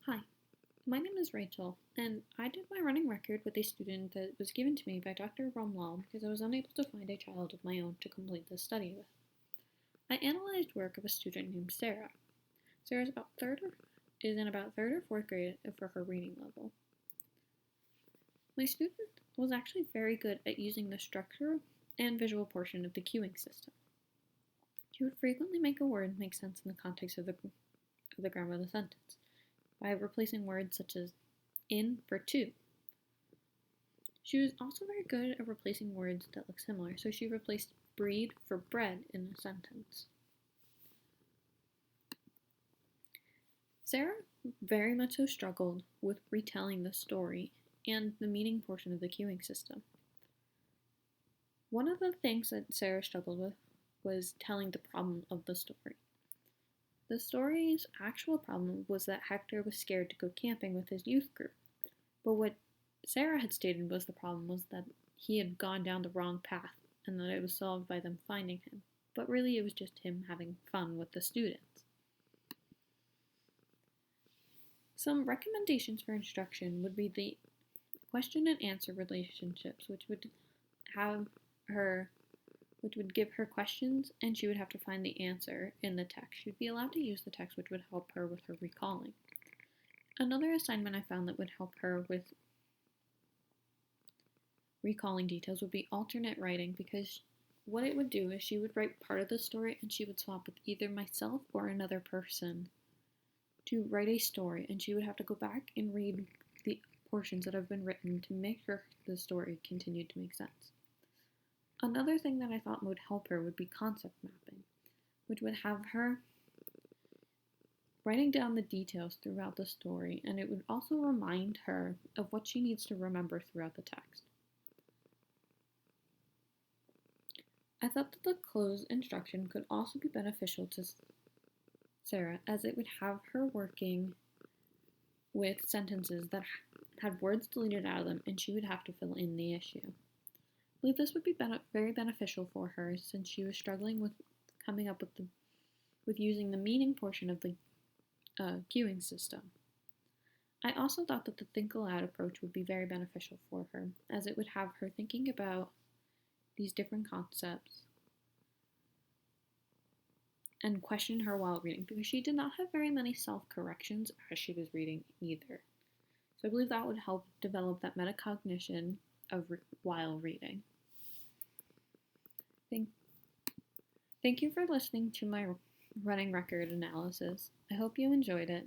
Hi, my name is Rachel, and I did my running record with a student that was given to me by Dr. Romlal because I was unable to find a child of my own to complete this study with. I analyzed work of a student named Sarah. Sarah is in about third or fourth grade for her reading level. My student was actually very good at using the structural and visual portion of the cueing system. She would frequently make a word make sense in the context of the grammar of the sentence by replacing words such as in for to. She was also very good at replacing words that look similar, so she replaced breed for bread in a sentence. Sarah very much so struggled with retelling the story and the meaning portion of the cueing system. One of the things that Sarah struggled with was telling the problem of the story. The story's actual problem was that Hector was scared to go camping with his youth group, but what Sarah had stated was the problem was that he had gone down the wrong path and that it was solved by them finding him, but really it was just him having fun with the students. Some recommendations for instruction would be the question and answer relationships, which would give her questions and she would have to find the answer in the text. She'd be allowed to use the text, which would help her with her recalling. Another assignment I found that would help her with recalling details would be alternate writing, because what it would do is she would write part of the story and she would swap with either myself or another person to write a story, and she would have to go back and read the portions that have been written to make sure the story continued to make sense. Another thing that I thought would help her would be concept mapping, which would have her writing down the details throughout the story, and it would also remind her of what she needs to remember throughout the text. I thought that the close instruction could also be beneficial to Sarah, as it would have her working with sentences that had words deleted out of them and she would have to fill in the issue. I believe this would be very beneficial for her since she was struggling with coming up with using the meaning portion of the cueing system. I also thought that the think aloud approach would be very beneficial for her, as it would have her thinking about these different concepts and question her while reading, because she did not have very many self-corrections as she was reading either. So I believe that would help develop that metacognition while reading. Thank you for listening to my running record analysis. I hope you enjoyed it.